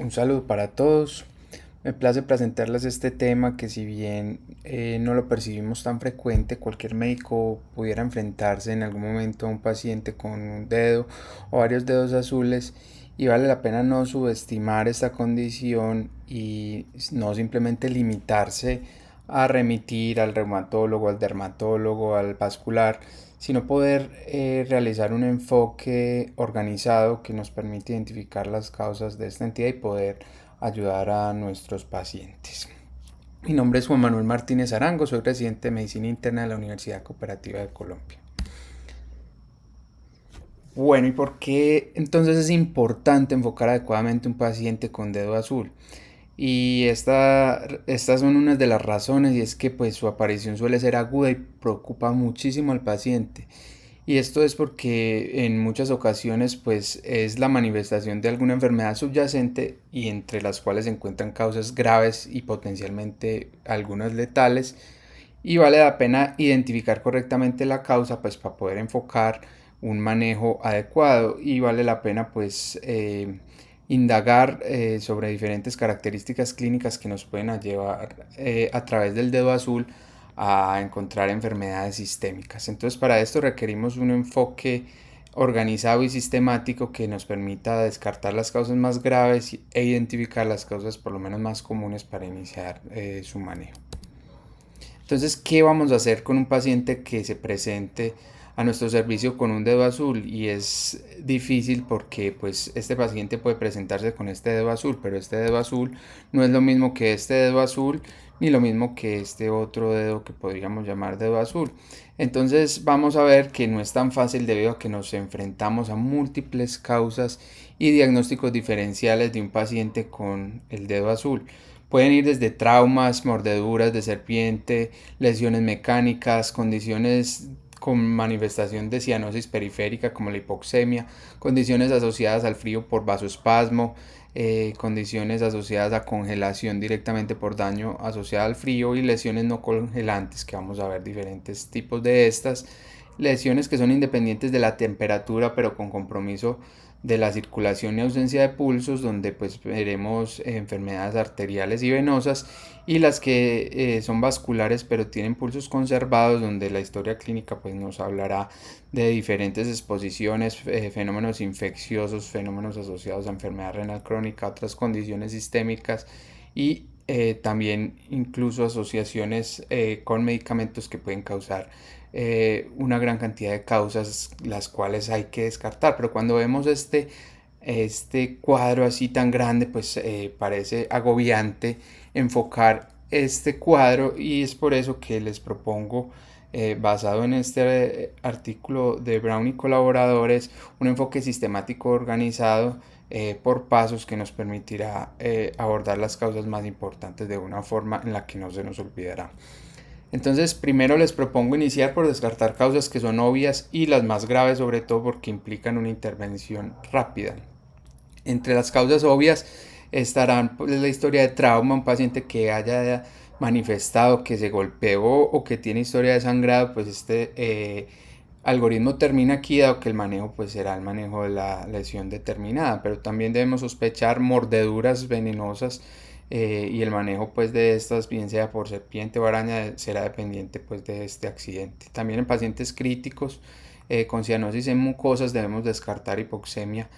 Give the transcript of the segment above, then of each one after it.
Un saludo para todos. Me place presentarles este tema que si bien no lo percibimos tan frecuente, cualquier médico pudiera enfrentarse en algún momento a un paciente con un dedo o varios dedos azules y vale la pena no subestimar esta condición y no simplemente limitarse a remitir al reumatólogo, al dermatólogo, al vascular, sino poder realizar un enfoque organizado que nos permite identificar las causas de esta entidad y poder ayudar a nuestros pacientes. Mi nombre es Juan Manuel Martínez Arango, soy residente de Medicina Interna de la Universidad Cooperativa de Colombia. Bueno, ¿y por qué entonces es importante enfocar adecuadamente un paciente con dedo azul? Y estas son unas de las razones, y es que pues su aparición suele ser aguda y preocupa muchísimo al paciente. Y esto es porque en muchas ocasiones pues es la manifestación de alguna enfermedad subyacente y entre las cuales se encuentran causas graves y potencialmente algunas letales, y vale la pena identificar correctamente la causa pues para poder enfocar un manejo adecuado, y vale la pena pues indagar sobre diferentes características clínicas que nos pueden llevar a través del dedo azul a encontrar enfermedades sistémicas. Entonces para esto requerimos un enfoque organizado y sistemático que nos permita descartar las causas más graves e identificar las causas por lo menos más comunes para iniciar su manejo. Entonces, ¿qué vamos a hacer con un paciente que se presente a nuestro servicio con un dedo azul? Y es difícil porque pues este paciente puede presentarse con este dedo azul, pero este dedo azul no es lo mismo que este dedo azul ni lo mismo que este otro dedo que podríamos llamar dedo azul. Entonces vamos a ver que no es tan fácil debido a que nos enfrentamos a múltiples causas y diagnósticos diferenciales de un paciente con el dedo azul. Pueden ir desde traumas, mordeduras de serpiente, lesiones mecánicas, condiciones con manifestación de cianosis periférica como la hipoxemia, condiciones asociadas al frío por vasoespasmo, condiciones asociadas a congelación directamente por daño asociado al frío, y lesiones no congelantes, que vamos a ver diferentes tipos de estas. Lesiones que son independientes de la temperatura pero con compromiso de la circulación y ausencia de pulsos, donde pues veremos enfermedades arteriales y venosas, y las que son vasculares pero tienen pulsos conservados, donde la historia clínica pues nos hablará de diferentes exposiciones, fenómenos infecciosos, fenómenos asociados a enfermedad renal crónica, otras condiciones sistémicas, y también incluso asociaciones con medicamentos que pueden causar una gran cantidad de causas, las cuales hay que descartar. Pero cuando vemos este cuadro así tan grande, pues parece agobiante enfocar este cuadro, y es por eso que les propongo, basado en este artículo de Brown y colaboradores, un enfoque sistemático organizado por pasos que nos permitirá abordar las causas más importantes de una forma en la que no se nos olvidará. Entonces, primero les propongo iniciar por descartar causas que son obvias y las más graves, sobre todo porque implican una intervención rápida. Entre las causas obvias estarán pues, la historia de trauma, un paciente que haya manifestado que se golpeó o que tiene historia de sangrado, pues algoritmo termina aquí, dado que el manejo pues será el manejo de la lesión determinada, pero también debemos sospechar mordeduras venenosas, y el manejo pues de estas, bien sea por serpiente o araña, será dependiente pues de este accidente. También en pacientes críticos con cianosis en mucosas debemos descartar hipoxemia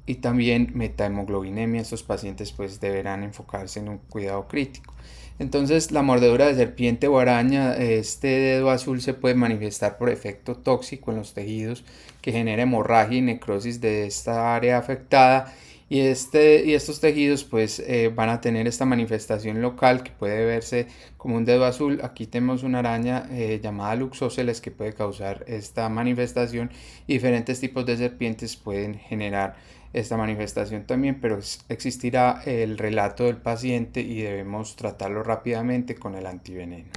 y también metahemoglobinemia. Estos pacientes pues deberán enfocarse en un cuidado crítico. Entonces, la mordedura de serpiente o araña, este dedo azul se puede manifestar por efecto tóxico en los tejidos que genera hemorragia y necrosis de esta área afectada, y estos tejidos pues van a tener esta manifestación local que puede verse como un dedo azul. Aquí tenemos una araña llamada Luxóceles que puede causar esta manifestación, y diferentes tipos de serpientes pueden generar esta manifestación también, pero existirá el relato del paciente y debemos tratarlo rápidamente con el antiveneno.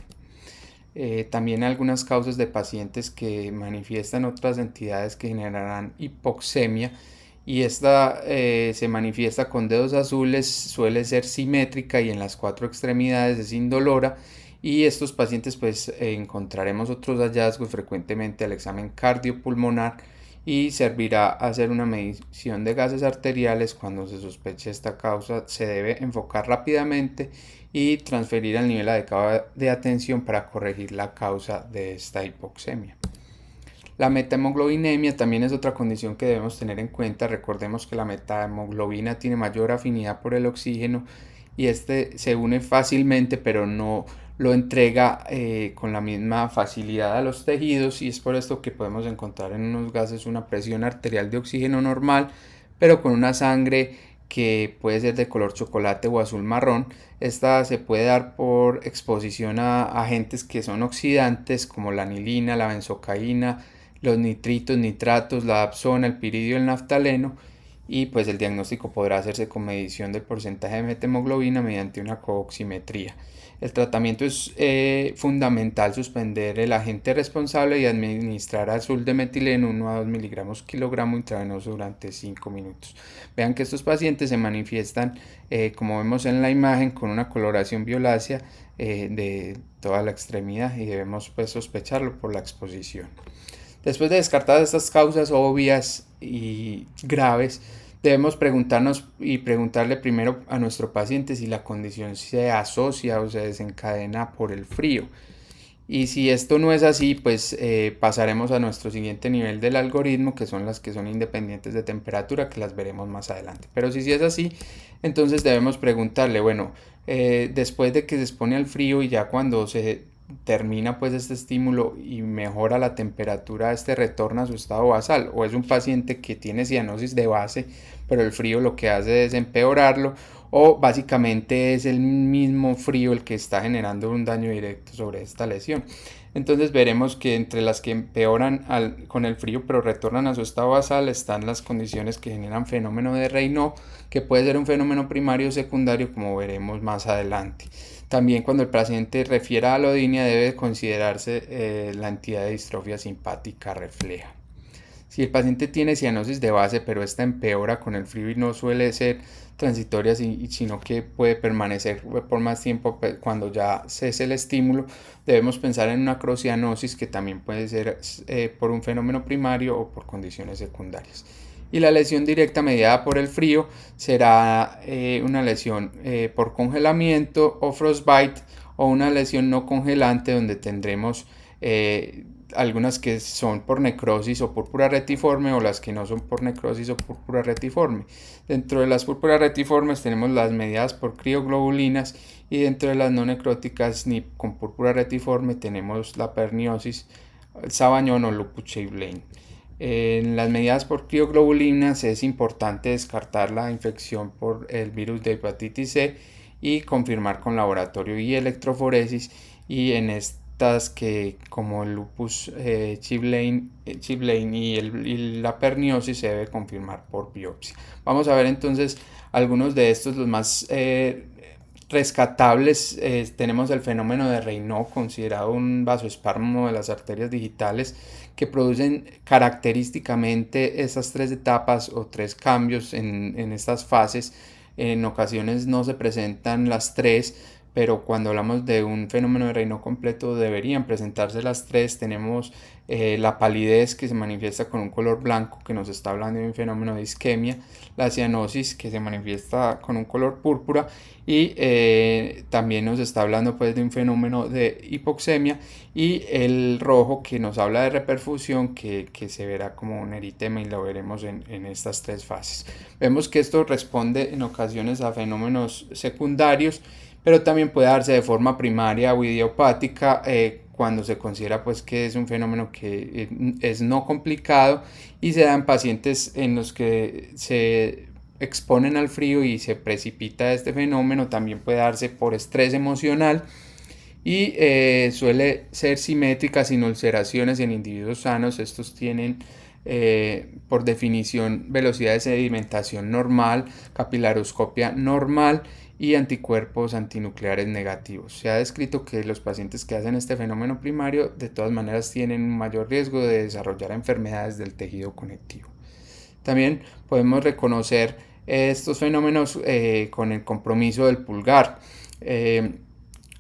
También algunas causas de pacientes que manifiestan otras entidades que generarán hipoxemia, y esta se manifiesta con dedos azules, suele ser simétrica y en las cuatro extremidades es indolora, y estos pacientes pues encontraremos otros hallazgos frecuentemente al examen cardiopulmonar, y servirá a hacer una medición de gases arteriales. Cuando se sospeche esta causa, se debe enfocar rápidamente y transferir al nivel adecuado de atención para corregir la causa de esta hipoxemia. La metahemoglobinemia también es otra condición que debemos tener en cuenta. Recordemos que la metahemoglobina tiene mayor afinidad por el oxígeno y este se une fácilmente, pero no lo entrega con la misma facilidad a los tejidos, y es por esto que podemos encontrar en unos gases una presión arterial de oxígeno normal, pero con una sangre que puede ser de color chocolate o azul marrón. Esta se puede dar por exposición a agentes que son oxidantes como la anilina, la benzocaína, los nitritos, nitratos, la dapsona, el piridio y el naftaleno, y pues el diagnóstico podrá hacerse con medición del porcentaje de methemoglobina mediante una cooximetría. El tratamiento es fundamental suspender el agente responsable y administrar azul de metileno 1 a 2 miligramos kilogramo intravenoso durante 5 minutos. Vean que estos pacientes se manifiestan, como vemos en la imagen, con una coloración violácea de toda la extremidad, y debemos pues sospecharlo por la exposición. Después de descartar estas causas obvias y graves, debemos preguntarnos y preguntarle primero a nuestro paciente si la condición se asocia o se desencadena por el frío. Y si esto no es así, pues pasaremos a nuestro siguiente nivel del algoritmo, que son las que son independientes de temperatura, que las veremos más adelante. Pero si es así, entonces debemos preguntarle, bueno, después de que se expone al frío y ya cuando se termina pues este estímulo y mejora la temperatura, este retorna a su estado basal, o es un paciente que tiene cianosis de base, pero el frío lo que hace es empeorarlo, o básicamente es el mismo frío el que está generando un daño directo sobre esta lesión. Entonces veremos que entre las que empeoran con el frío pero retornan a su estado basal están las condiciones que generan fenómeno de Raynaud, que puede ser un fenómeno primario o secundario, como veremos más adelante. También cuando el paciente refiera a alodinia debe considerarse la entidad de distrofia simpática refleja. Si el paciente tiene cianosis de base, pero esta empeora con el frío y no suele ser transitoria, sino que puede permanecer por más tiempo cuando ya cese el estímulo, debemos pensar en una acrocianosis, que también puede ser por un fenómeno primario o por condiciones secundarias. Y la lesión directa mediada por el frío será una lesión por congelamiento o frostbite, o una lesión no congelante donde tendremos algunas que son por necrosis o púrpura retiforme, o las que no son por necrosis o púrpura retiforme. Dentro de las púrpuras retiformes tenemos las mediadas por crioglobulinas, y dentro de las no necróticas ni con púrpura retiforme tenemos la perniosis, el sabañón o lupus Chaiblain. En las medidas por crioglobulinas es importante descartar la infección por el virus de hepatitis C y confirmar con laboratorio y electroforesis, y en estas que como el lupus Chaiblain y la perniosis se debe confirmar por biopsia. Vamos a ver entonces algunos de estos, los más rescatables. Tenemos el fenómeno de Raynaud, considerado un vasoespasmo de las arterias digitales, que producen característicamente estas tres etapas o tres cambios en estas fases. En ocasiones no se presentan las tres, pero cuando hablamos de un fenómeno de Raynaud completo deberían presentarse las tres. Tenemos la palidez, que se manifiesta con un color blanco, que nos está hablando de un fenómeno de isquemia, la cianosis, que se manifiesta con un color púrpura, y también nos está hablando pues de un fenómeno de hipoxemia, y el rojo, que nos habla de reperfusión, que se verá como un eritema, y lo veremos en estas tres fases. Vemos que esto responde en ocasiones a fenómenos secundarios, pero también puede darse de forma primaria o idiopática, cuando se considera pues que es un fenómeno que es no complicado y se da en pacientes en los que se exponen al frío y se precipita este fenómeno. También puede darse por estrés emocional y suele ser simétrica, sin ulceraciones en individuos sanos. Estos tienen por definición velocidad de sedimentación normal, capilaroscopia normal y anticuerpos antinucleares negativos. Se ha descrito que los pacientes que hacen este fenómeno primario de todas maneras tienen un mayor riesgo de desarrollar enfermedades del tejido conectivo. También podemos reconocer estos fenómenos con el compromiso del pulgar.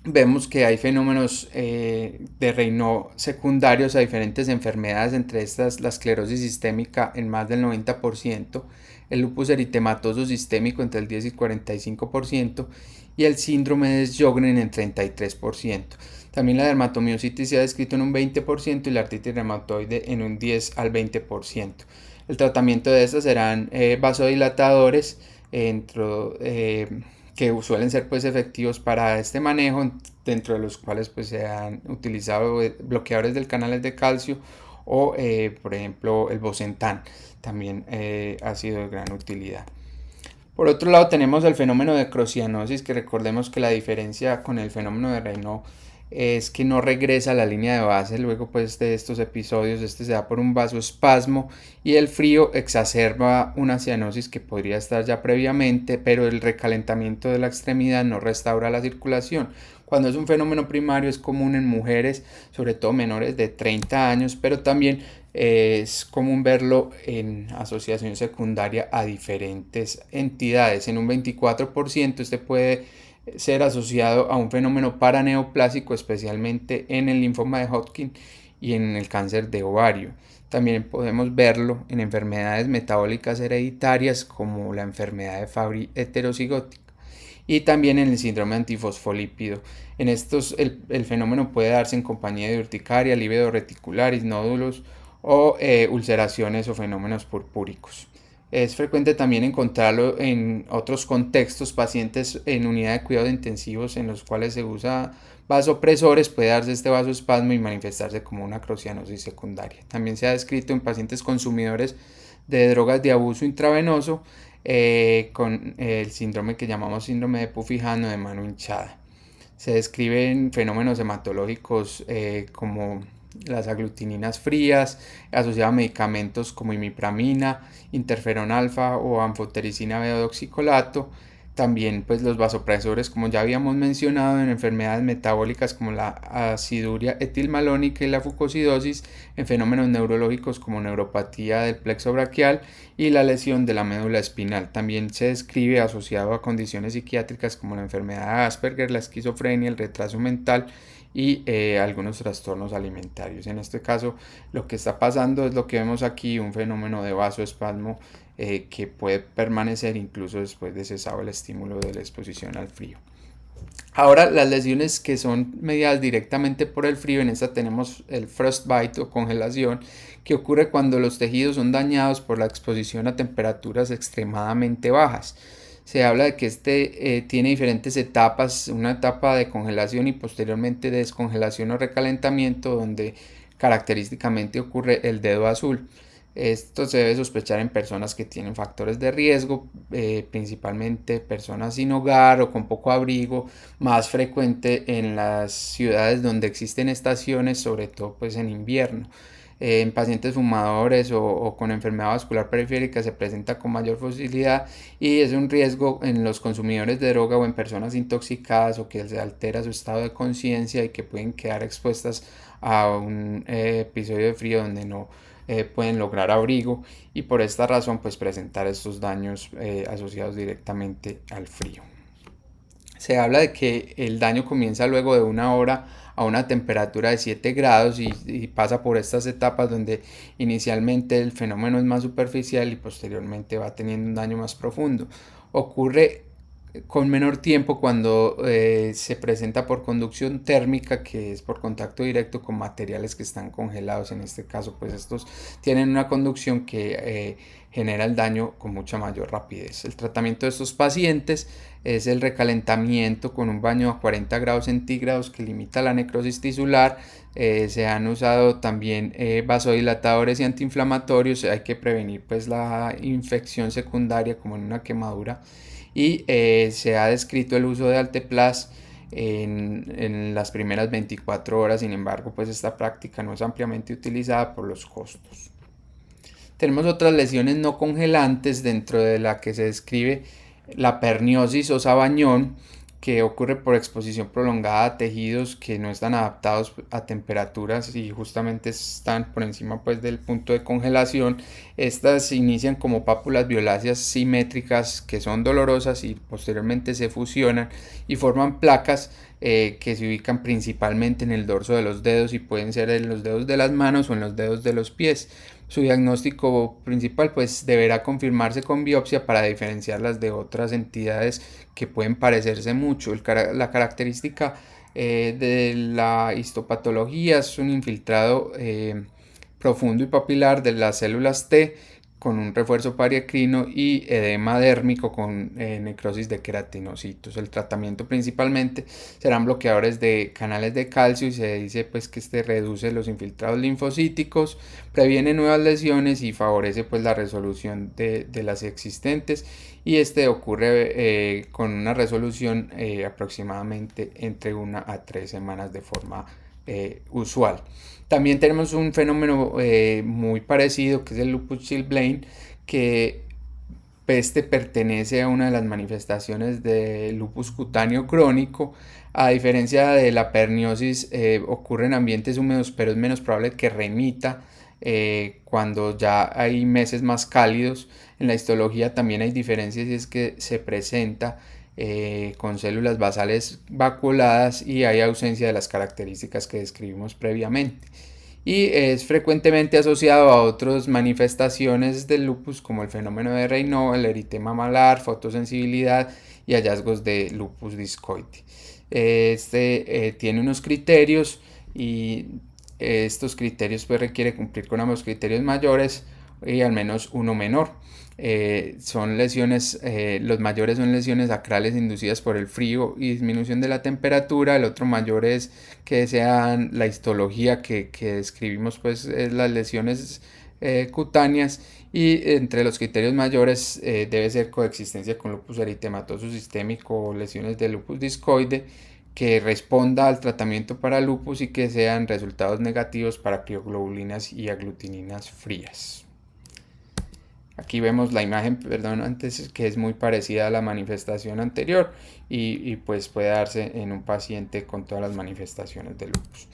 vemos que hay fenómenos de Raynaud secundarios a diferentes enfermedades, entre estas la esclerosis sistémica en más del 90%, el lupus eritematoso sistémico entre el 10 y 45% y el síndrome de Sjögren en 33%. También la dermatomiositis se ha descrito en un 20% y la artritis reumatoide en un 10 al 20%. El tratamiento de estas serán vasodilatadores, que suelen ser pues efectivos para este manejo, dentro de los cuales pues se han utilizado bloqueadores del canales de calcio o por ejemplo el Bosentan también ha sido de gran utilidad. Por otro lado tenemos el fenómeno de crocianosis, que recordemos que la diferencia con el fenómeno de Raynaud es que no regresa a la línea de base luego pues de estos episodios. Este se da por un vasoespasmo y el frío exacerba una cianosis que podría estar ya previamente, pero el recalentamiento de la extremidad no restaura la circulación. Cuando es un fenómeno primario es común en mujeres, sobre todo menores de 30 años, pero también es común verlo en asociación secundaria a diferentes entidades. En un 24% este puede ser asociado a un fenómeno paraneoplásico, especialmente en el linfoma de Hodgkin y en el cáncer de ovario. También podemos verlo en enfermedades metabólicas hereditarias como la enfermedad de Fabry heterozigótica y también en el síndrome antifosfolípido. En estos el fenómeno puede darse en compañía de urticaria, lívido reticularis, nódulos o ulceraciones o fenómenos purpúricos. Es frecuente también encontrarlo en otros contextos, pacientes en unidad de cuidados intensivos en los cuales se usa vasopresores, puede darse este vasoespasmo y manifestarse como una crocianosis secundaria. También se ha descrito en pacientes consumidores de drogas de abuso intravenoso con el síndrome que llamamos síndrome de Pufijano de mano hinchada. Se describen fenómenos hematológicos como las aglutininas frías, asociadas a medicamentos como imipramina, interferón alfa o anfotericina B-oxicolato. También pues los vasopresores, como ya habíamos mencionado, en enfermedades metabólicas como la aciduria etilmalónica y la fucosidosis, en fenómenos neurológicos como neuropatía del plexo braquial y la lesión de la médula espinal. También se describe asociado a condiciones psiquiátricas como la enfermedad de Asperger, la esquizofrenia, el retraso mental y algunos trastornos alimentarios. En este caso lo que está pasando es lo que vemos aquí, un fenómeno de vasoespasmo que puede permanecer incluso después de cesado el estímulo de la exposición al frío. Ahora, las lesiones que son mediadas directamente por el frío, en esta tenemos el frostbite o congelación, que ocurre cuando los tejidos son dañados por la exposición a temperaturas extremadamente bajas. Se habla de que este tiene diferentes etapas, una etapa de congelación y posteriormente de descongelación o recalentamiento, donde característicamente ocurre el dedo azul. Esto se debe sospechar en personas que tienen factores de riesgo, principalmente personas sin hogar o con poco abrigo, más frecuente en las ciudades donde existen estaciones, sobre todo pues en invierno. En pacientes fumadores o con enfermedad vascular periférica se presenta con mayor facilidad y es un riesgo en los consumidores de droga o en personas intoxicadas o que se altera su estado de conciencia y que pueden quedar expuestas a un episodio de frío donde no pueden lograr abrigo y por esta razón pues presentar estos daños asociados directamente al frío. Se habla de que el daño comienza luego de una hora a una temperatura de 7 grados y pasa por estas etapas donde inicialmente el fenómeno es más superficial y posteriormente va teniendo un daño más profundo. Ocurre con menor tiempo cuando se presenta por conducción térmica, que es por contacto directo con materiales que están congelados. En este caso pues estos tienen una conducción que genera el daño con mucha mayor rapidez. El tratamiento de estos pacientes es el recalentamiento con un baño a 40 grados centígrados que limita la necrosis tisular. Se han usado también vasodilatadores y antiinflamatorios. Hay que prevenir pues la infección secundaria como en una quemadura y se ha descrito el uso de Alteplas en las primeras 24 horas. Sin embargo pues esta práctica no es ampliamente utilizada por los costos. Tenemos otras lesiones no congelantes, dentro de la que se describe la perniosis o sabañón, que ocurre por exposición prolongada a tejidos que no están adaptados a temperaturas y justamente están por encima pues del punto de congelación. Estas inician como pápulas violáceas simétricas que son dolorosas y posteriormente se fusionan y forman placas que se ubican principalmente en el dorso de los dedos y pueden ser en los dedos de las manos o en los dedos de los pies. Su diagnóstico principal pues deberá confirmarse con biopsia para diferenciarlas de otras entidades que pueden parecerse mucho. La característica de la histopatología es un infiltrado profundo y papilar de las células T con un refuerzo pariecrino y edema dérmico con necrosis de queratinocitos. El tratamiento principalmente serán bloqueadores de canales de calcio y se dice pues que este reduce los infiltrados linfocíticos, previene nuevas lesiones y favorece pues la resolución de las existentes, y este ocurre con una resolución aproximadamente entre 1 a 3 semanas de forma usual. También tenemos un fenómeno muy parecido que es el lupus chilblain, que este pertenece a una de las manifestaciones de lupus cutáneo crónico. A diferencia de la perniosis, ocurre en ambientes húmedos, pero es menos probable que remita cuando ya hay meses más cálidos. En la histología también hay diferencias y es que se presenta con células basales vaculadas y hay ausencia de las características que describimos previamente. Y es frecuentemente asociado a otras manifestaciones del lupus como el fenómeno de Raynaud, el eritema malar, fotosensibilidad y hallazgos de lupus discoide. Tiene unos criterios y estos criterios pues requiere cumplir con ambos criterios mayores y al menos uno menor. Son lesiones, los mayores son lesiones acrales inducidas por el frío y disminución de la temperatura. El otro mayor es que sean la histología que describimos, pues las lesiones cutáneas, y entre los criterios mayores debe ser coexistencia con lupus eritematoso sistémico o lesiones de lupus discoide, que responda al tratamiento para lupus y que sean resultados negativos para crioglobulinas y aglutininas frías. Aquí vemos la imagen, perdón, antes, que es muy parecida a la manifestación anterior y pues puede darse en un paciente con todas las manifestaciones de lupus.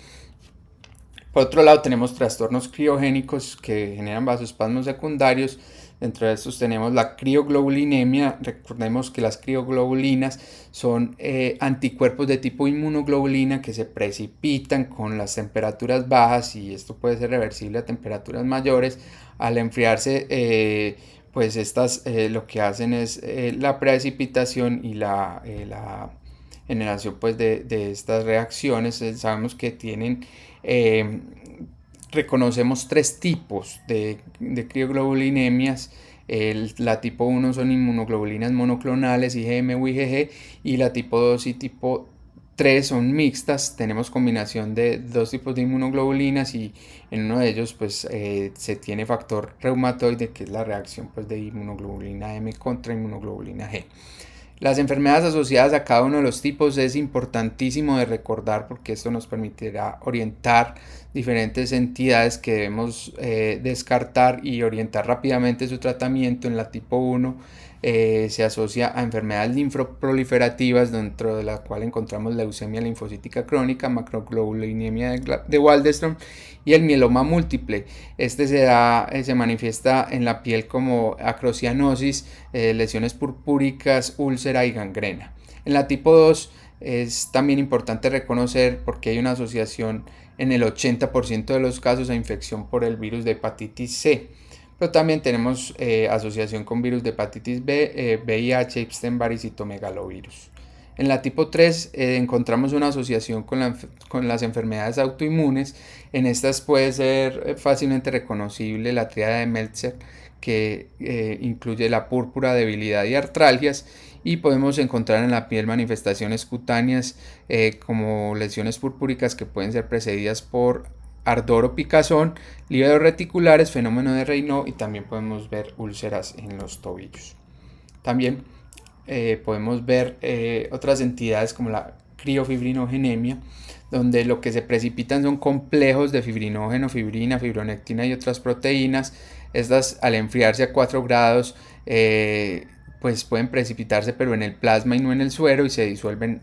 Por otro lado, tenemos trastornos criogénicos que generan vasoespasmos secundarios. Dentro de estos tenemos la crioglobulinemia. Recordemos que las crioglobulinas son anticuerpos de tipo inmunoglobulina que se precipitan con las temperaturas bajas, y esto puede ser reversible a temperaturas mayores. Al enfriarse, pues estas lo que hacen es la precipitación y la generación pues de estas reacciones. Sabemos que tienen reconocemos tres tipos de crioglobulinemias. La tipo 1 son inmunoglobulinas monoclonales, IgM o IgG, y la tipo 2 y tipo 3 son mixtas. Tenemos combinación de dos tipos de inmunoglobulinas y en uno de ellos pues se tiene factor reumatoide, que es la reacción pues de inmunoglobulina M contra inmunoglobulina G. Las enfermedades asociadas a cada uno de los tipos es importantísimo de recordar, porque esto nos permitirá orientar diferentes entidades que debemos descartar y orientar rápidamente su tratamiento. En la tipo 1 se asocia a enfermedades linfoproliferativas, dentro de la cual encontramos leucemia linfocítica crónica, macroglobulinemia de Waldenström y el mieloma múltiple. Este se manifiesta en la piel como acrocianosis, lesiones purpúricas, úlcera y gangrena. En la tipo 2 es también importante reconocer, porque hay una asociación en el 80% de los casos a infección por el virus de hepatitis C. Pero también tenemos asociación con virus de hepatitis B, VIH, Epstein-Barr y citomegalovirus. En la tipo 3 encontramos una asociación con las enfermedades autoinmunes. En estas puede ser fácilmente reconocible la tríada de Meltzer, que incluye la púrpura, debilidad y artralgias, y podemos encontrar en la piel manifestaciones cutáneas como lesiones purpúricas que pueden ser precedidas por ardor o picazón, lívidos reticulares, fenómeno de Raynaud, y también podemos ver úlceras en los tobillos. También podemos ver otras entidades como la criofibrinogénemia, donde lo que se precipitan son complejos de fibrinógeno, fibrina, fibronectina y otras proteínas. Estas, al enfriarse a 4 grados, pues pueden precipitarse pero en el plasma y no en el suero y se disuelven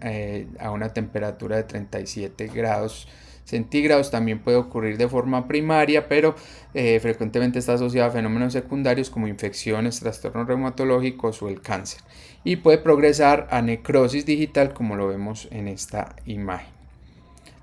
a una temperatura de 37 grados centígrados. También puede ocurrir de forma primaria, pero frecuentemente está asociada a fenómenos secundarios como infecciones, trastornos reumatológicos o el cáncer, y puede progresar a necrosis digital como lo vemos en esta imagen.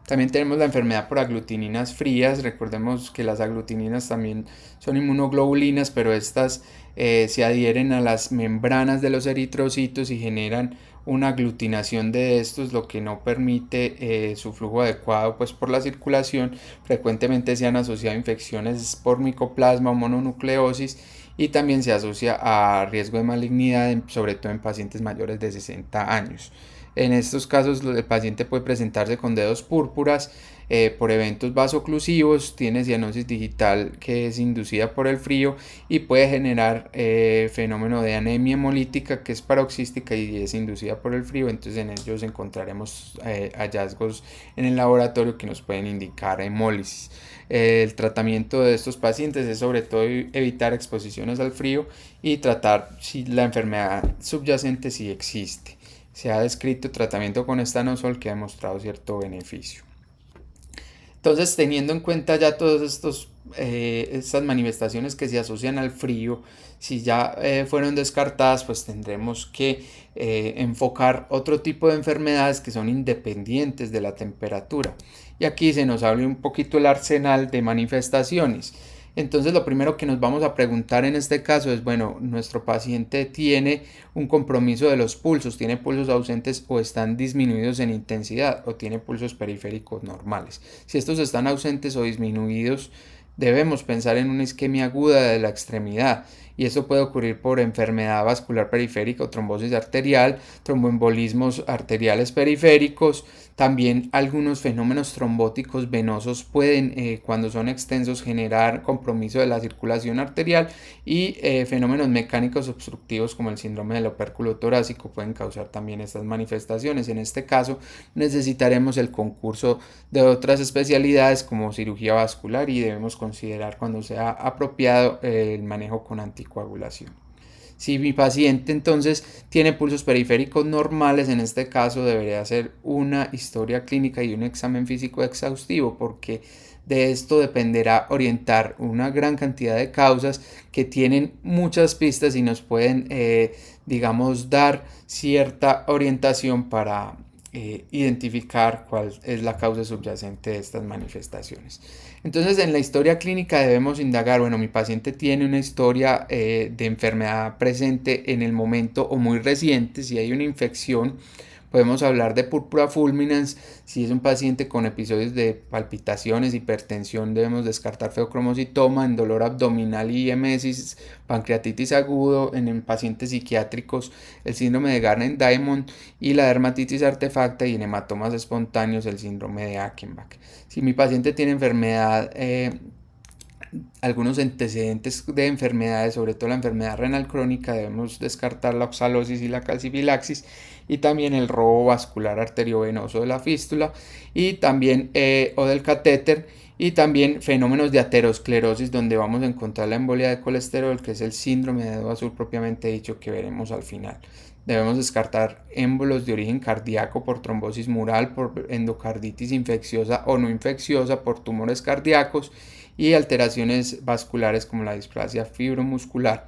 También tenemos la enfermedad por aglutininas frías. Recordemos que las aglutininas también son inmunoglobulinas, pero estas se adhieren a las membranas de los eritrocitos y generan una aglutinación de estos, lo que no permite su flujo adecuado pues, por la circulación. Frecuentemente se han asociado a infecciones por micoplasma o mononucleosis, y también se asocia a riesgo de malignidad, sobre todo en pacientes mayores de 60 años. En estos casos el paciente puede presentarse con dedos púrpuras por eventos vasoclusivos, tiene cianosis digital que es inducida por el frío y puede generar fenómeno de anemia hemolítica que es paroxística y es inducida por el frío. Entonces en ellos encontraremos hallazgos en el laboratorio que nos pueden indicar hemólisis. El tratamiento de estos pacientes es sobre todo evitar exposiciones al frío y tratar si la enfermedad subyacente si existe. Se ha descrito tratamiento con estanosol que ha demostrado cierto beneficio. Entonces, teniendo en cuenta ya todas estas manifestaciones que se asocian al frío, si ya fueron descartadas, pues tendremos que enfocar otro tipo de enfermedades que son independientes de la temperatura. Y aquí se nos abre un poquito el arsenal de manifestaciones. Entonces lo primero que nos vamos a preguntar en este caso es, bueno, nuestro paciente tiene un compromiso de los pulsos, tiene pulsos ausentes o están disminuidos en intensidad o tiene pulsos periféricos normales. Si estos están ausentes o disminuidos, debemos pensar en una isquemia aguda de la extremidad, y esto puede ocurrir por enfermedad vascular periférica o trombosis arterial, tromboembolismos arteriales periféricos. También algunos fenómenos trombóticos venosos pueden, cuando son extensos, generar compromiso de la circulación arterial, y fenómenos mecánicos obstructivos como el síndrome del opérculo torácico pueden causar también estas manifestaciones. En este caso necesitaremos el concurso de otras especialidades como cirugía vascular y debemos considerar cuando sea apropiado el manejo con anticoagulación. Si mi paciente entonces tiene pulsos periféricos normales, en este caso debería hacer una historia clínica y un examen físico exhaustivo, porque de esto dependerá orientar una gran cantidad de causas que tienen muchas pistas y nos pueden, digamos, dar cierta orientación para identificar cuál es la causa subyacente de estas manifestaciones. Entonces, en la historia clínica debemos indagar, bueno, mi paciente tiene una historia de enfermedad presente en el momento o muy reciente. Si hay una infección, podemos hablar de púrpura fulminans. Si es un paciente con episodios de palpitaciones, hipertensión, debemos descartar feocromocitoma. En dolor abdominal y emesis, pancreatitis agudo. En pacientes psiquiátricos, el síndrome de Garner-Diamond y la dermatitis artefacta, y en hematomas espontáneos, el síndrome de Achenbach. Si mi paciente tiene enfermedad, algunos antecedentes de enfermedades, sobre todo la enfermedad renal crónica, debemos descartar la oxalosis y la calcifilaxis, y también el robo vascular arteriovenoso de la fístula y también o del catéter, y también fenómenos de aterosclerosis donde vamos a encontrar la embolia de colesterol, que es el síndrome de dedo azul propiamente dicho que veremos al final. Debemos descartar émbolos de origen cardíaco por trombosis mural, por endocarditis infecciosa o no infecciosa, por tumores cardíacos y alteraciones vasculares como la displasia fibromuscular.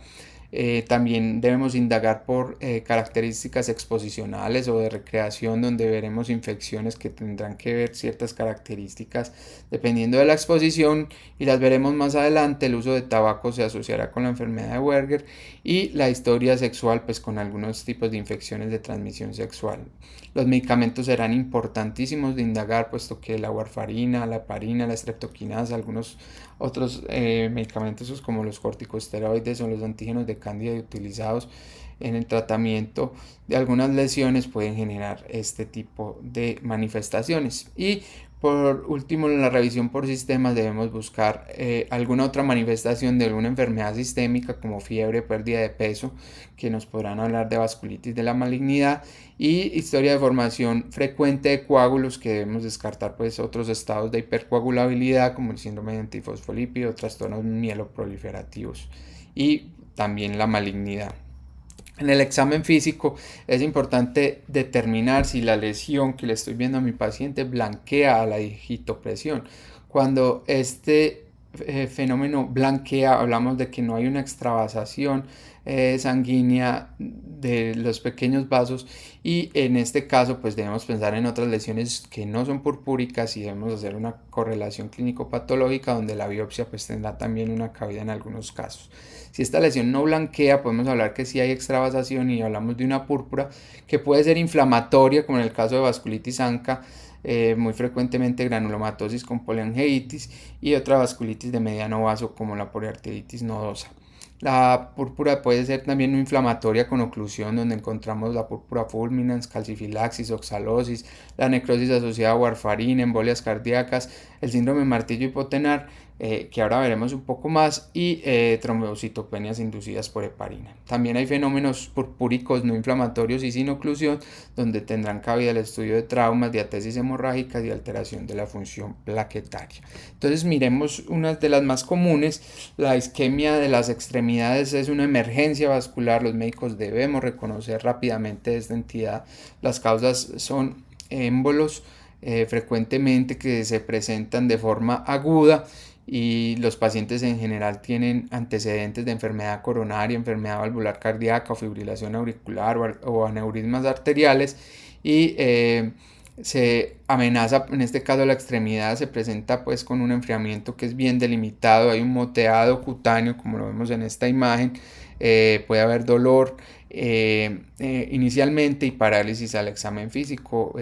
También debemos indagar por características exposicionales o de recreación, donde veremos infecciones que tendrán que ver ciertas características dependiendo de la exposición, y las veremos más adelante. El uso de tabaco se asociará con la enfermedad de Wenger, y la historia sexual pues con algunos tipos de infecciones de transmisión sexual. Los medicamentos serán importantísimos de indagar, puesto que la warfarina, la heparina, la streptokinasa, algunos otros medicamentos como los corticosteroides o los antígenos de cándida utilizados en el tratamiento de algunas lesiones pueden generar este tipo de manifestaciones. Y por último, en la revisión por sistemas debemos buscar alguna otra manifestación de alguna enfermedad sistémica como fiebre, pérdida de peso, que nos podrán hablar de vasculitis de la malignidad, y historia de formación frecuente de coágulos, que debemos descartar pues otros estados de hipercoagulabilidad como el síndrome de antifosfolípido, trastornos mieloproliferativos y también la malignidad. En el examen físico es importante determinar si la lesión que le estoy viendo a mi paciente blanquea a la digitopresión. Cuando este fenómeno blanquea, hablamos de que no hay una extravasación sanguínea de los pequeños vasos, y en este caso pues debemos pensar en otras lesiones que no son purpúricas y debemos hacer una correlación clínico-patológica donde la biopsia pues tendrá también una cabida en algunos casos. Si esta lesión no blanquea, podemos hablar que sí hay extravasación y hablamos de una púrpura que puede ser inflamatoria, como en el caso de vasculitis ANCA, muy frecuentemente granulomatosis con poliangiitis, y otra vasculitis de mediano vaso como la poliarteritis nodosa. La púrpura puede ser también inflamatoria con oclusión, donde encontramos la púrpura fulminans, calcifilaxis, oxalosis, la necrosis asociada a warfarina, embolias cardíacas, el síndrome martillo hipotenar, que ahora veremos un poco más, y trombocitopenias inducidas por heparina. También hay fenómenos purpúricos no inflamatorios y sin oclusión, donde tendrán cabida el estudio de traumas, diatesis hemorrágicas y alteración de la función plaquetaria. Entonces miremos unas de las más comunes. La isquemia de las extremidades es una emergencia vascular. Los médicos debemos reconocer rápidamente esta entidad. Las causas son émbolos, frecuentemente que se presentan de forma aguda, y los pacientes en general tienen antecedentes de enfermedad coronaria, enfermedad valvular cardíaca o fibrilación auricular o aneurismas arteriales, y se amenaza, en este caso la extremidad se presenta pues con un enfriamiento que es bien delimitado, hay un moteado cutáneo como lo vemos en esta imagen, puede haber dolor inicialmente y parálisis al examen físico.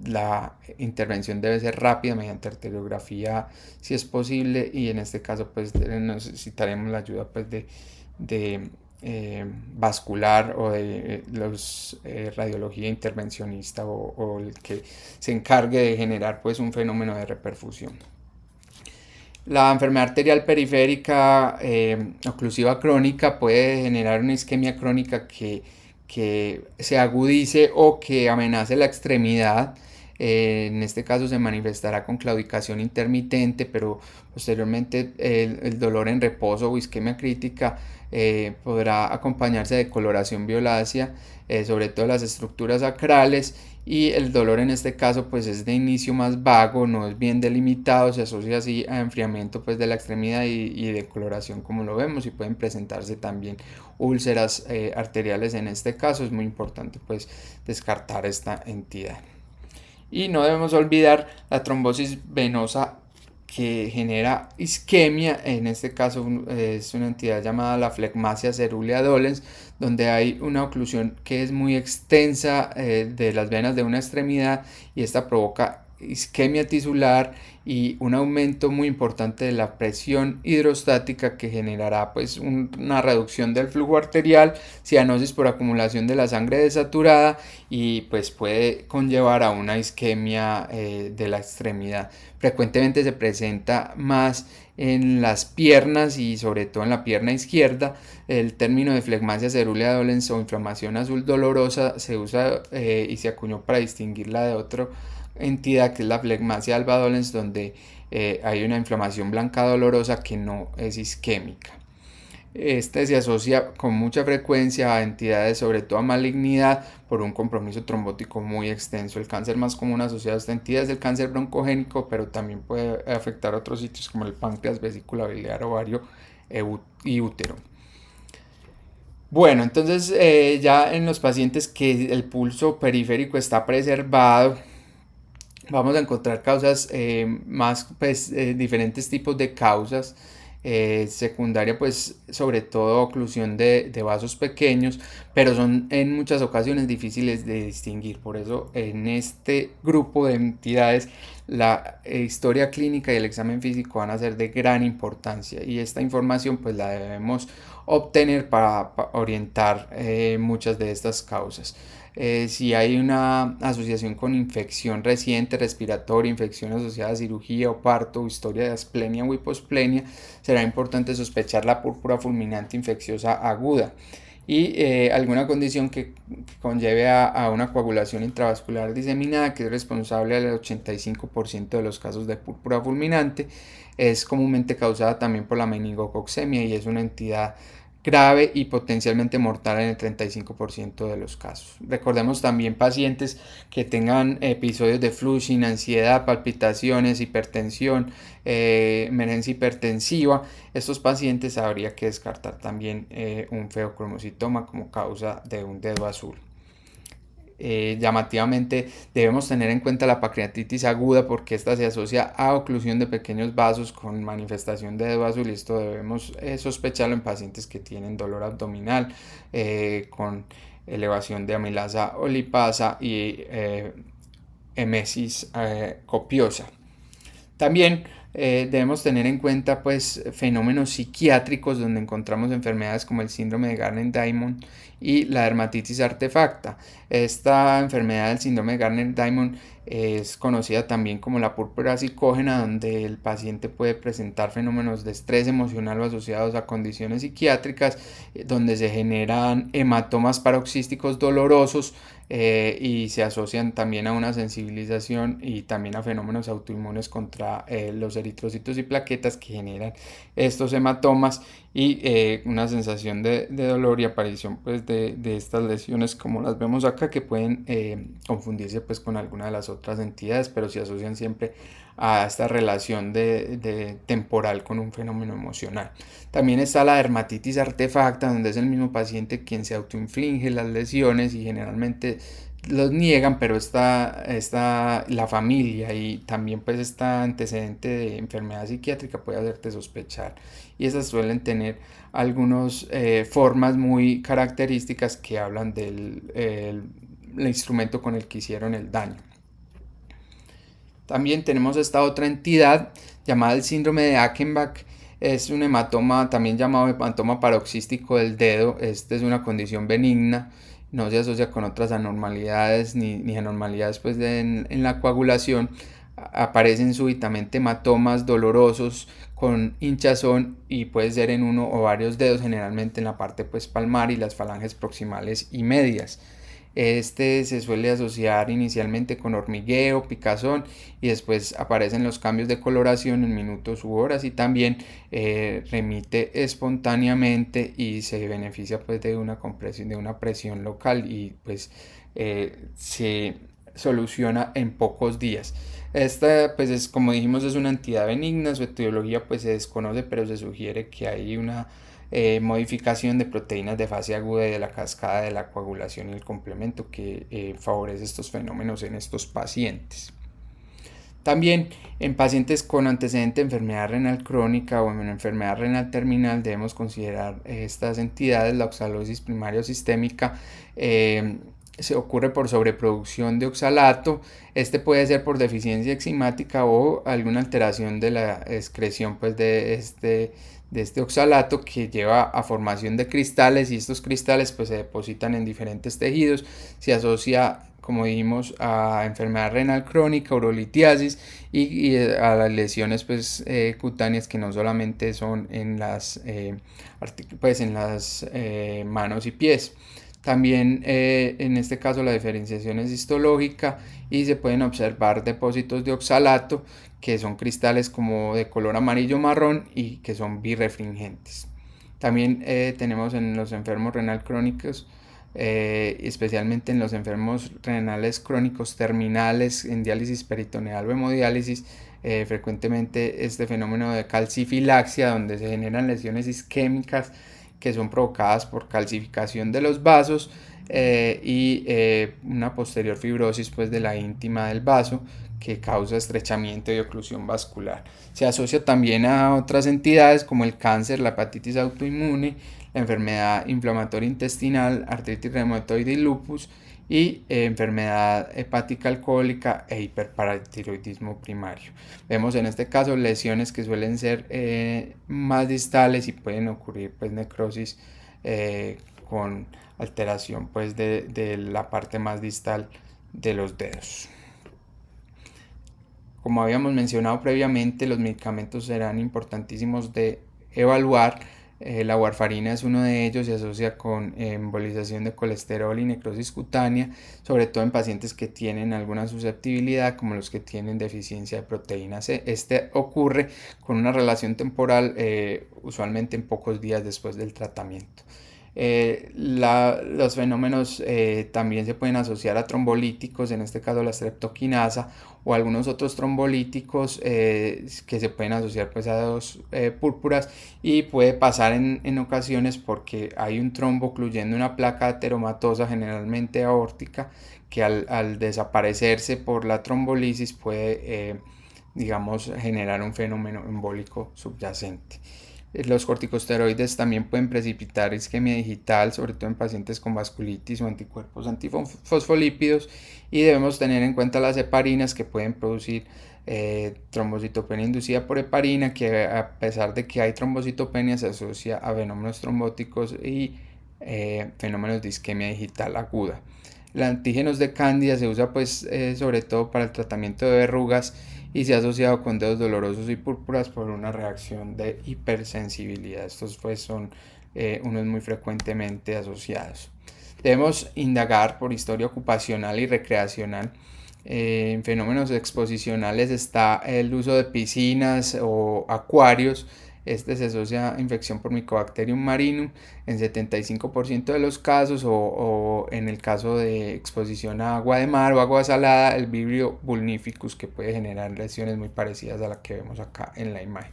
La intervención debe ser rápida mediante arteriografía si es posible, y en este caso pues necesitaremos la ayuda pues de vascular o de los radiología intervencionista o el que se encargue de generar pues un fenómeno de reperfusión. La enfermedad arterial periférica oclusiva crónica puede generar una isquemia crónica que se agudice o que amenace la extremidad. En este caso se manifestará con claudicación intermitente, pero posteriormente el dolor en reposo o isquemia crítica podrá acompañarse de coloración violácea, sobre todo las estructuras sacrales, y el dolor en este caso pues es de inicio más vago, no es bien delimitado, se asocia así a enfriamiento pues de la extremidad y de coloración como lo vemos, y pueden presentarse también úlceras arteriales. En este caso es muy importante pues descartar esta entidad. Y no debemos olvidar la trombosis venosa que genera isquemia. En este caso es una entidad llamada la flegmasia cerulea dolens, donde hay una oclusión que es muy extensa de las venas de una extremidad, y esta provoca isquemia tisular y un aumento muy importante de la presión hidrostática, que generará pues una reducción del flujo arterial, cianosis por acumulación de la sangre desaturada, y pues puede conllevar a una isquemia de la extremidad. Frecuentemente se presenta más en las piernas y sobre todo en la pierna izquierda. El término de flegmasia cerulea dolens o inflamación azul dolorosa se usa y se acuñó para distinguirla de otra entidad que es la flegmasia alba dolens, donde hay una inflamación blanca dolorosa que no es isquémica. Este se asocia con mucha frecuencia a entidades, sobre todo a malignidad, por un compromiso trombótico muy extenso. El cáncer más común asociado a esta entidad es el cáncer broncogénico, pero también puede afectar otros sitios como el páncreas, vesícula biliar, ovario y útero. Bueno, entonces ya en los pacientes que el pulso periférico está preservado, vamos a encontrar causas más, pues diferentes tipos de causas. Secundaria pues sobre todo oclusión de vasos pequeños, pero son en muchas ocasiones difíciles de distinguir. Por eso en este grupo de entidades la historia clínica y el examen físico van a ser de gran importancia, y esta información pues la debemos obtener para orientar muchas de estas causas. Si hay una asociación con infección reciente respiratoria, infección asociada a cirugía o parto, o historia de asplenia o hiposplenia, será importante sospechar la púrpura fulminante infecciosa aguda, y alguna condición que conlleve a una coagulación intravascular diseminada, que es responsable del 85% de los casos de púrpura fulminante. Es comúnmente causada también por la meningococcemia y es una entidad grave y potencialmente mortal en el 35% de los casos. Recordemos también pacientes que tengan episodios de flushing, ansiedad, palpitaciones, hipertensión, emergencia hipertensiva. Estos pacientes habría que descartar también un feocromocitoma como causa de un dedo azul. Llamativamente debemos tener en cuenta la pancreatitis aguda porque esta se asocia a oclusión de pequeños vasos con manifestación de dedo azul, y esto debemos sospecharlo en pacientes que tienen dolor abdominal con elevación de amilasa o lipasa y emesis copiosa. También debemos tener en cuenta pues fenómenos psiquiátricos donde encontramos enfermedades como el síndrome de Gardner-Diamond y la dermatitis artefacta. Esta enfermedad del síndrome de Gardner-Diamond es conocida también como la púrpura psicógena, donde el paciente puede presentar fenómenos de estrés emocional o asociados a condiciones psiquiátricas, donde se generan hematomas paroxísticos dolorosos y se asocian también a una sensibilización y también a fenómenos autoinmunes contra los eritrocitos y plaquetas que generan estos hematomas y una sensación de dolor y aparición pues de estas lesiones como las vemos acá, que pueden confundirse pues con alguna de las otras entidades, pero se asocian siempre a esta relación de temporal con un fenómeno emocional. También está la dermatitis artefacta, donde es el mismo paciente quien se autoinflige las lesiones y generalmente los niegan, pero está la familia y también pues está antecedente de enfermedad psiquiátrica puede hacerte sospechar, y esas suelen tener algunas formas muy características que hablan del el instrumento con el que hicieron el daño. También tenemos esta otra entidad llamada el síndrome de Achenbach. Es un hematoma, también llamado hematoma paroxístico del dedo. Esta es una condición benigna, no se asocia con otras anormalidades ni anormalidades pues en la coagulación. Aparecen súbitamente hematomas dolorosos con hinchazón y puede ser en uno o varios dedos, generalmente en la parte pues palmar y las falanges proximales y medias. Este se suele asociar inicialmente con hormigueo, picazón, y después aparecen los cambios de coloración en minutos u horas, y también remite espontáneamente y se beneficia pues de una compresión, de una presión local, y pues se soluciona en pocos días. Esta pues es, como dijimos, es una entidad benigna, su etiología pues se desconoce, pero se sugiere que hay una modificación de proteínas de fase aguda y de la cascada de la coagulación y el complemento que favorece estos fenómenos en estos pacientes. También en pacientes con antecedente de enfermedad renal crónica o en enfermedad renal terminal debemos considerar estas entidades. La oxalosis primaria o sistémica se ocurre por sobreproducción de oxalato. Este puede ser por deficiencia enzimática o alguna alteración de la excreción pues, de este oxalato, que lleva a formación de cristales, y estos cristales pues se depositan en diferentes tejidos. Se asocia, como dijimos, a enfermedad renal crónica, urolitiasis y a las lesiones pues, cutáneas, que no solamente son en las, pues, en las manos y pies. También en este caso la diferenciación es histológica y se pueden observar depósitos de oxalato, que son cristales como de color amarillo marrón y que son birrefringentes. También tenemos en los enfermos renal crónicos, especialmente en los enfermos renales crónicos terminales en diálisis peritoneal o hemodiálisis, frecuentemente este fenómeno de calcifilaxia, donde se generan lesiones isquémicas que son provocadas por calcificación de los vasos y una posterior fibrosis pues, de la íntima del vaso, que causa estrechamiento y oclusión vascular. Se asocia también a otras entidades como el cáncer, la hepatitis autoinmune, la enfermedad inflamatoria intestinal, artritis reumatoide y lupus, y enfermedad hepática alcohólica e hiperparatiroidismo primario. Vemos en este caso lesiones que suelen ser más distales y pueden ocurrir pues, necrosis con alteración pues, de la parte más distal de los dedos. Como habíamos mencionado previamente, los medicamentos serán importantísimos de evaluar La warfarina es uno de ellos, se asocia con embolización de colesterol y necrosis cutánea, sobre todo en pacientes que tienen alguna susceptibilidad, como los que tienen deficiencia de proteína C. Este ocurre con una relación temporal usualmente en pocos días después del tratamiento. Los fenómenos también se pueden asociar a trombolíticos, en este caso la streptokinasa o algunos otros trombolíticos que se pueden asociar pues, a dos púrpuras, y puede pasar en ocasiones porque hay un trombo ocluyendo una placa ateromatosa, generalmente aórtica, que al desaparecerse por la trombolisis puede digamos generar un fenómeno embólico subyacente. Los corticosteroides también pueden precipitar isquemia digital, sobre todo en pacientes con vasculitis o anticuerpos antifosfolípidos, y debemos tener en cuenta las heparinas, que pueden producir trombocitopenia inducida por heparina, que a pesar de que hay trombocitopenia se asocia a fenómenos trombóticos y fenómenos de isquemia digital aguda. El antígenos de cándida se usa pues sobre todo para el tratamiento de verrugas y se ha asociado con dedos dolorosos y púrpuras por una reacción de hipersensibilidad. Estos pues son unos muy frecuentemente asociados. Debemos indagar por historia ocupacional y recreacional. En fenómenos exposicionales está el uso de piscinas o acuarios. Este se asocia a infección por Mycobacterium marinum en 75% de los casos, o en el caso de exposición a agua de mar o agua salada, el Vibrio vulnificus, que puede generar lesiones muy parecidas a las que vemos acá en la imagen.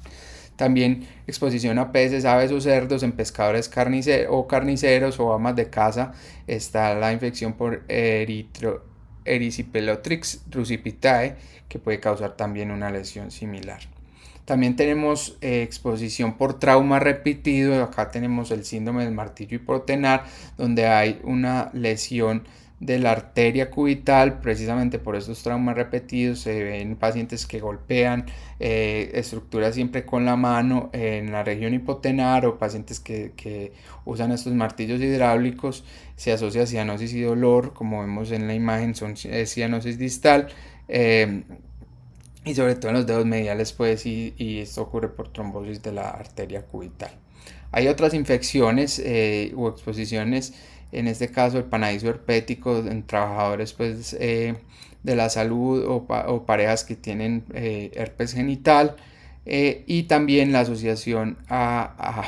También exposición a peces, aves o cerdos en pescadores carniceros o amas de casa. Está la infección por Erysipelotrix russipitae, que puede causar también una lesión similar. También tenemos exposición por trauma repetido. Acá tenemos el síndrome del martillo hipotenar, donde hay una lesión de la arteria cubital. Precisamente por estos traumas repetidos se ven pacientes que golpean estructuras siempre con la mano en la región hipotenar, o pacientes que usan estos martillos hidráulicos. Se asocia a cianosis y dolor, como vemos en la imagen, son cianosis distal. Y sobre todo en los dedos mediales pues, y esto ocurre por trombosis de la arteria cubital. Hay otras infecciones o exposiciones, en este caso el panadizo herpético en trabajadores pues, de la salud o parejas que tienen herpes genital, y también la asociación a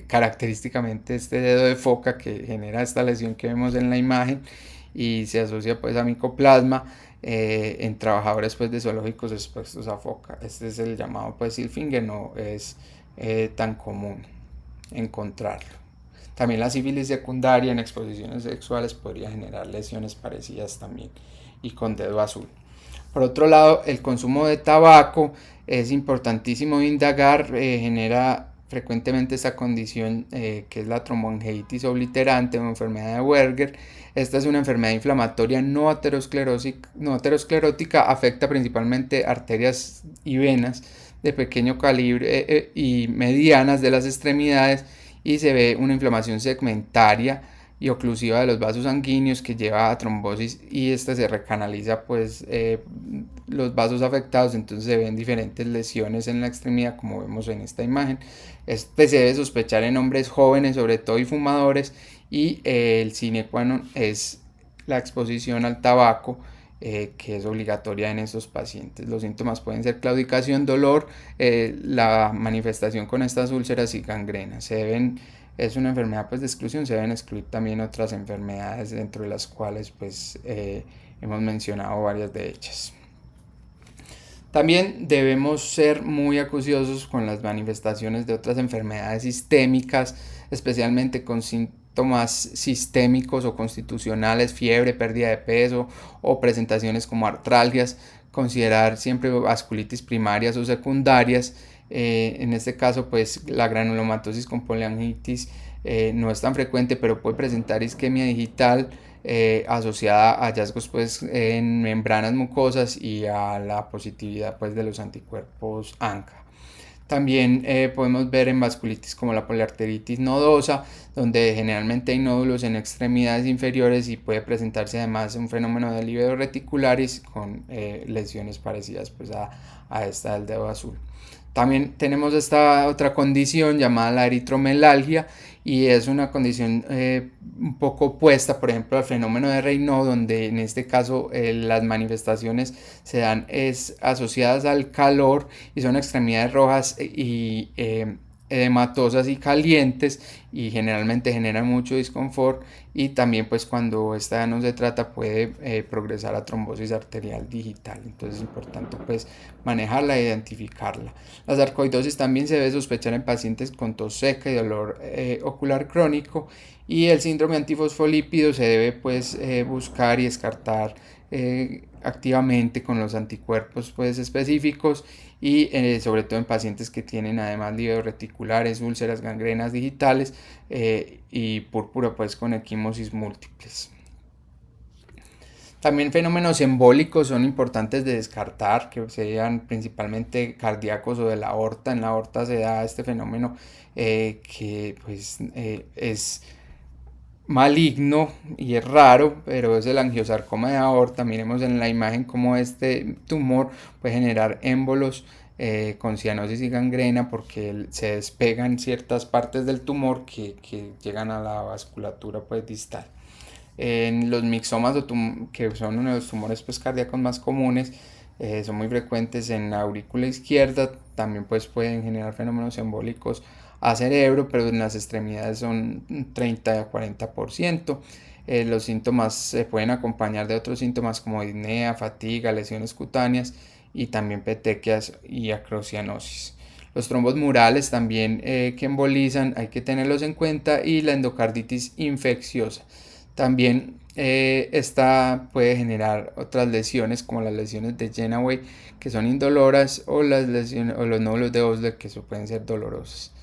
característicamente este dedo de foca que genera esta lesión que vemos en la imagen, y se asocia pues a micoplasma en trabajadores pues de zoológicos expuestos a foca. Este es el llamado pues Silfinger, no es tan común encontrarlo. También la sífilis secundaria en exposiciones sexuales podría generar lesiones parecidas también y con dedo azul. Por otro lado, el consumo de tabaco es importantísimo indagar, genera frecuentemente esta condición que es la tromboangeitis obliterante o enfermedad de Wenger. Esta es una enfermedad inflamatoria no aterosclerótica, afecta principalmente arterias y venas de pequeño calibre y medianas de las extremidades, y se ve una inflamación segmentaria y oclusiva de los vasos sanguíneos que lleva a trombosis, y esta se recanaliza pues los vasos afectados, entonces se ven diferentes lesiones en la extremidad como vemos en esta imagen. Este se debe sospechar en hombres jóvenes sobre todo y fumadores, y el sine qua non es la exposición al tabaco, que es obligatoria en estos pacientes. Los síntomas pueden ser claudicación, dolor, la manifestación con estas úlceras y gangrenas. Es una enfermedad pues, de exclusión, se deben excluir también otras enfermedades, dentro de las cuales pues, hemos mencionado varias de ellas. También debemos ser muy acuciosos con las manifestaciones de otras enfermedades sistémicas, especialmente con síntomas sistémicos o constitucionales, fiebre, pérdida de peso o presentaciones como artralgias. Considerar siempre vasculitis primarias o secundarias. En este caso, pues la granulomatosis con poliangitis no es tan frecuente, pero puede presentar isquemia digital asociada a hallazgos pues, en membranas mucosas y a la positividad pues, de los anticuerpos ANCA. También podemos ver en vasculitis como la poliarteritis nodosa, donde generalmente hay nódulos en extremidades inferiores, y puede presentarse además un fenómeno de livedo reticularis con lesiones parecidas pues, a esta del dedo azul. También tenemos esta otra condición llamada la eritromelalgia y es una condición un poco opuesta, por ejemplo, al fenómeno de Raynaud, donde en este caso las manifestaciones se dan asociadas al calor y son extremidades rojas y edematosas y calientes y generalmente generan mucho disconfort, y también pues cuando esta no se trata puede progresar a trombosis arterial digital. Entonces es importante pues manejarla e identificarla. La sarcoidosis también se debe sospechar en pacientes con tos seca y dolor ocular crónico, y el síndrome antifosfolípido se debe pues buscar y descartar activamente con los anticuerpos pues específicos, y sobre todo en pacientes que tienen además lívidos reticulares, úlceras, gangrenas digitales y púrpura pues con equimosis múltiples. También fenómenos embólicos son importantes de descartar, que sean principalmente cardíacos o de la aorta. En la aorta se da este fenómeno que pues es maligno y es raro, pero es el angiosarcoma de aorta. Miremos en la imagen cómo este tumor puede generar émbolos con cianosis y gangrena, porque se despegan ciertas partes del tumor que llegan a la vasculatura pues distal. En los mixomas, que son uno de los tumores pues, cardíacos más comunes, son muy frecuentes en la aurícula izquierda. También pues, pueden generar fenómenos embólicos a cerebro, pero en las extremidades son 30 a 40%. Los síntomas se pueden acompañar de otros síntomas como disnea, fatiga, lesiones cutáneas y también petequias y acrocianosis. Los trombos murales también que embolizan hay que tenerlos en cuenta, y la endocarditis infecciosa. También esta puede generar otras lesiones como las lesiones de Genaway, que son indoloras, o las lesiones o los nódulos de Osler, que pueden ser dolorosos.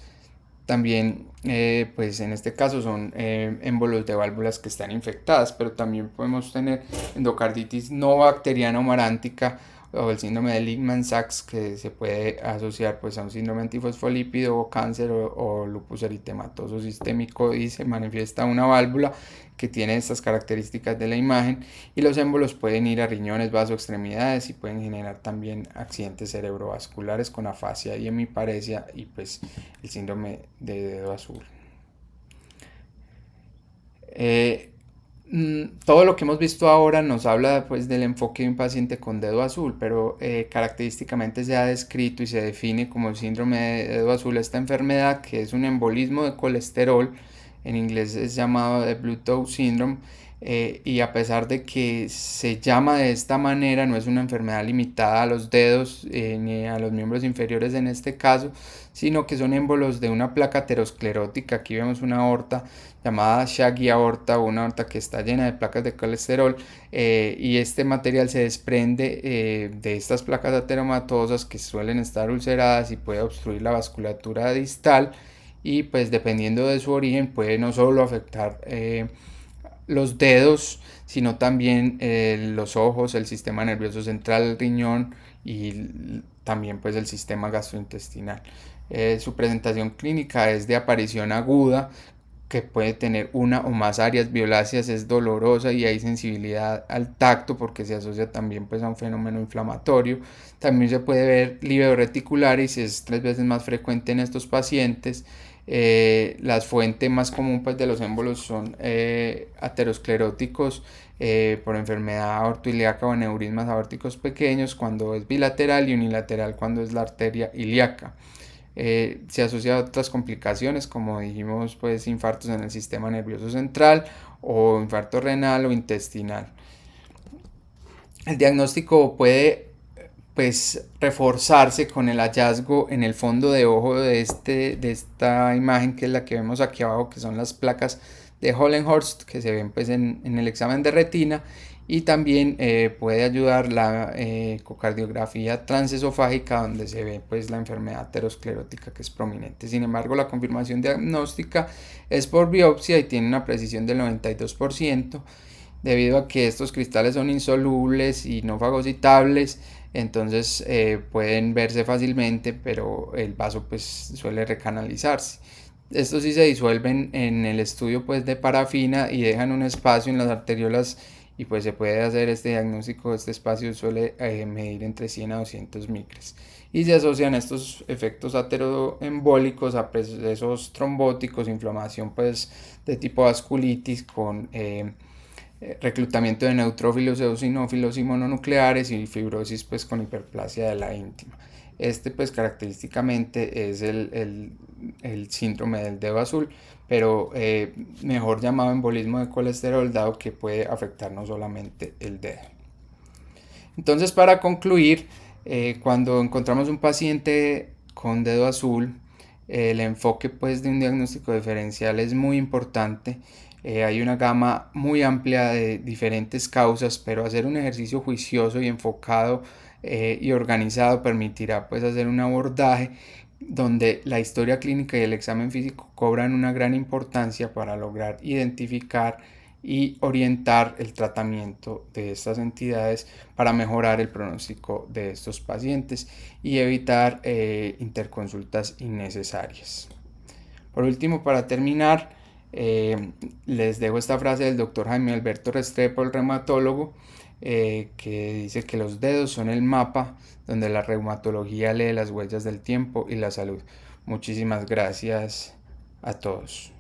También pues en este caso son émbolos de válvulas que están infectadas, pero también podemos tener endocarditis no bacteriana o marántica, o el síndrome de Lehmann-Sachs, que se puede asociar pues a un síndrome antifosfolípido o cáncer o lupus eritematoso sistémico, y se manifiesta una válvula que tiene estas características de la imagen, y los émbolos pueden ir a riñones, vasos, extremidades, y pueden generar también accidentes cerebrovasculares con afasia y hemiparesia y pues el síndrome de dedo azul. Todo lo que hemos visto ahora nos habla pues del enfoque de un paciente con dedo azul, pero característicamente se ha descrito y se define como el síndrome de dedo azul esta enfermedad, que es un embolismo de colesterol. En inglés es llamado de Blue Toe Syndrome, y a pesar de que se llama de esta manera, no es una enfermedad limitada a los dedos ni a los miembros inferiores en este caso, sino que son émbolos de una placa aterosclerótica. Aquí vemos una aorta llamada Shaggy aorta, o una aorta que está llena de placas de colesterol, y este material se desprende de estas placas ateromatosas que suelen estar ulceradas y puede obstruir la vasculatura distal, y pues dependiendo de su origen puede no solo afectar los dedos, sino también los ojos, el sistema nervioso central, el riñón y también pues el sistema gastrointestinal. Su presentación clínica es de aparición aguda, que puede tener una o más áreas violáceas, es dolorosa y hay sensibilidad al tacto porque se asocia también pues a un fenómeno inflamatorio. También se puede ver lívido reticular y es 3 veces más frecuente en estos pacientes. La fuente más común pues, de los émbolos son ateroscleróticos por enfermedad aortoilíaca o aneurismas aórticos pequeños cuando es bilateral, y unilateral cuando es la arteria ilíaca. Se asocia a otras complicaciones como dijimos pues infartos en el sistema nervioso central, o infarto renal o intestinal. El diagnóstico puede pues reforzarse con el hallazgo en el fondo de ojo de esta imagen, que es la que vemos aquí abajo, que son las placas de Hollenhorst que se ven pues en el examen de retina, y también puede ayudar la ecocardiografía transesofágica, donde se ve pues la enfermedad aterosclerótica que es prominente. Sin embargo, la confirmación diagnóstica es por biopsia y tiene una precisión del 92%, debido a que estos cristales son insolubles y no fagocitables. Entonces pueden verse fácilmente, pero el vaso pues suele recanalizarse. Estos sí se disuelven en el estudio pues de parafina y dejan un espacio en las arteriolas y pues se puede hacer este diagnóstico. Este espacio suele medir entre 100 a 200 micras y se asocian estos efectos ateroembólicos a procesos trombóticos, inflamación pues de tipo vasculitis con reclutamiento de neutrófilos, eosinófilos y mononucleares, y fibrosis pues con hiperplasia de la íntima. Este pues característicamente es el síndrome del dedo azul, pero mejor llamado embolismo de colesterol, dado que puede afectar no solamente el dedo. Entonces, para concluir, cuando encontramos un paciente con dedo azul, el enfoque pues de un diagnóstico diferencial es muy importante. Hay una gama muy amplia de diferentes causas, pero hacer un ejercicio juicioso y enfocado y organizado permitirá pues hacer un abordaje donde la historia clínica y el examen físico cobran una gran importancia para lograr identificar y orientar el tratamiento de estas entidades para mejorar el pronóstico de estos pacientes y evitar interconsultas innecesarias. Por último, para terminar, les dejo esta frase del doctor Jaime Alberto Restrepo, el reumatólogo, que dice que los dedos son el mapa donde la reumatología lee las huellas del tiempo y la salud. Muchísimas gracias a todos.